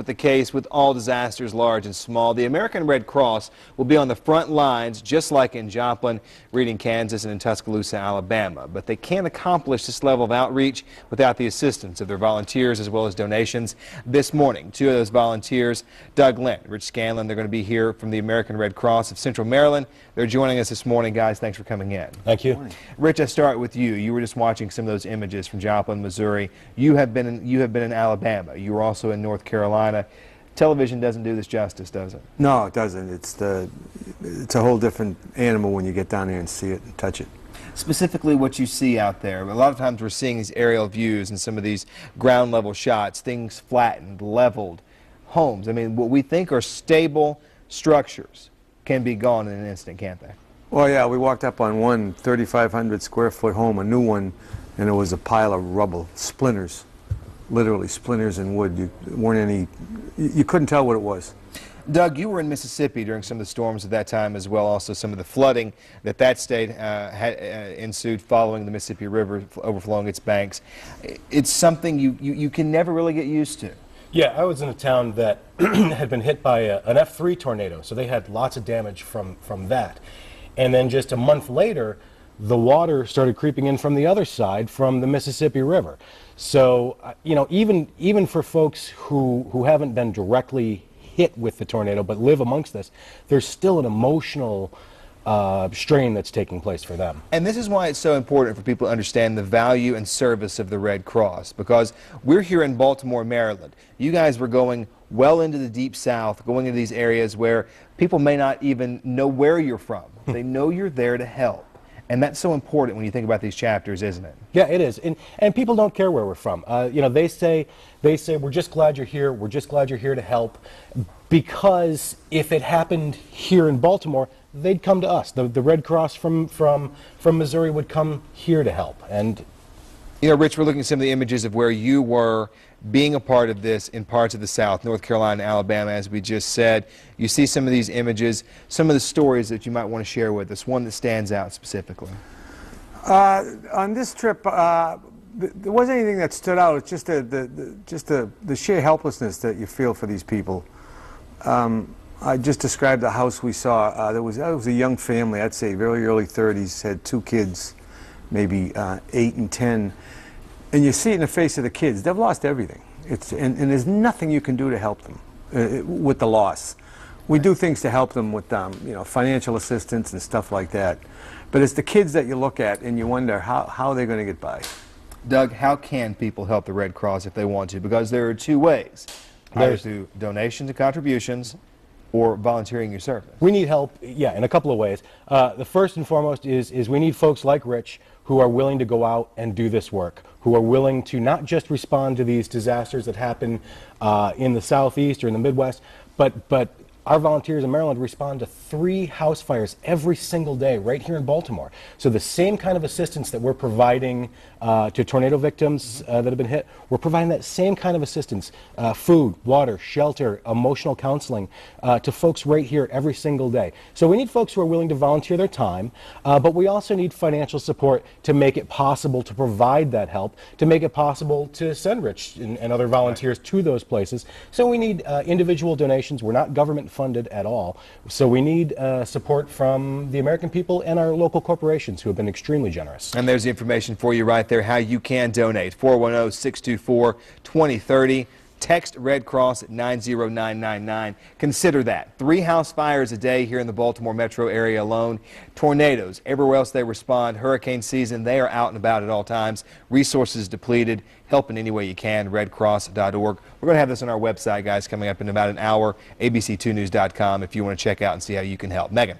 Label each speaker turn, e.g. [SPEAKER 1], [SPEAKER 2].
[SPEAKER 1] With the case with all disasters, large and small, the American Red Cross will be on the front lines, just like in Joplin, Reading, Kansas, and in Tuscaloosa, Alabama. But they can't accomplish this level of outreach without the assistance of their volunteers as well as donations. This morning, two of those volunteers, Doug Lent, Rich Scanlon, they're going to be here from the American Red Cross of Central Maryland. They're joining us this morning, guys. Thanks for coming in.
[SPEAKER 2] Thank you.
[SPEAKER 1] Rich, I start with you. You were just watching some of those images from Joplin, Missouri. You have been in Alabama. You were also in North Carolina. Television doesn't do this justice, does it?
[SPEAKER 3] No, it doesn't. It's a whole different animal when you get down there and see it and touch it.
[SPEAKER 1] Specifically what you see out there. A lot of times we're seeing these aerial views and some of these ground level shots, things flattened, leveled, homes. I mean, what we think are stable structures can be gone in an instant, can't they?
[SPEAKER 3] Well, yeah, we walked up on one 3,500 square foot home, a new one, and it was a pile of rubble, splinters. Literally splinters in wood. You couldn't tell what it was.
[SPEAKER 1] Doug, you were in Mississippi during some of the storms at that time as well, also some of the flooding that state had ensued following the Mississippi River overflowing its banks. It's something you can never really get used to.
[SPEAKER 2] Yeah, I was in a town that had been hit by an F3 tornado, so they had lots of damage from that. And then just a month later, the water started creeping in from the other side, from the Mississippi River. So, you know, even for folks who haven't been directly hit with the tornado but live amongst this, there's still an emotional strain that's taking place for them.
[SPEAKER 1] And this is why it's so important for people to understand the value and service of the Red Cross, because we're here in Baltimore, Maryland. You guys were going well into the deep south, going into these areas where people may not even know where you're from. They know you're there to help. And that's so important when you think about these chapters, isn't it?
[SPEAKER 2] Yeah, it is. And people don't care where we're from. You know, they say, we're just glad you're here. We're just glad you're here to help. Because if it happened here in Baltimore, they'd come to us. The Red Cross from Missouri would come here to help. And
[SPEAKER 1] you know, Rich, we're looking at some of the images of where you were being a part of this in parts of the South, North Carolina, Alabama, as we just said. You see some of these images, some of the stories that you might want to share with us, one that stands out specifically.
[SPEAKER 3] On this trip, there wasn't anything that stood out. It's just the sheer helplessness that you feel for these people. I just described the house we saw. That was a young family, I'd say very early 30s, had two kids, maybe 8 and 10. And you see it in the face of the kids. They've lost everything. And there's nothing you can do to help them with the loss. We do things to help them with you know, financial assistance and stuff like that. But it's the kids that you look at and you wonder how they're going to get by.
[SPEAKER 1] Doug, how can people help the Red Cross if they want to? Because there are two ways. Either through donations and contributions or volunteering your service.
[SPEAKER 2] We need help, yeah, in a couple of ways. The first and foremost is we need folks like Rich who are willing to go out and do this work, who are willing to not just respond to these disasters that happen in the Southeast or in the Midwest, but our volunteers in Maryland respond to 3 house fires every single day right here in Baltimore. So the same kind of assistance that we're providing to tornado victims that have been hit, we're providing that same kind of assistance, food, water, shelter, emotional counseling to folks right here every single day. So we need folks who are willing to volunteer their time, but we also need financial support to make it possible to provide that help, to make it possible to send Rich and other volunteers to those places. So we need individual donations. We're not government funded at all. So we need support from the American people and our local corporations who have been extremely generous.
[SPEAKER 1] And there's the information for you right there, how you can donate. 410-624-2030. Text Red Cross at 90999. Consider that. 3 house fires a day here in the Baltimore metro area alone. Tornadoes, everywhere else they respond. Hurricane season, they are out and about at all times. Resources depleted. Help in any way you can. redcross.org. We're going to have this on our website, guys, coming up in about an hour. abc2news.com if you want to check out and see how you can help. Megan.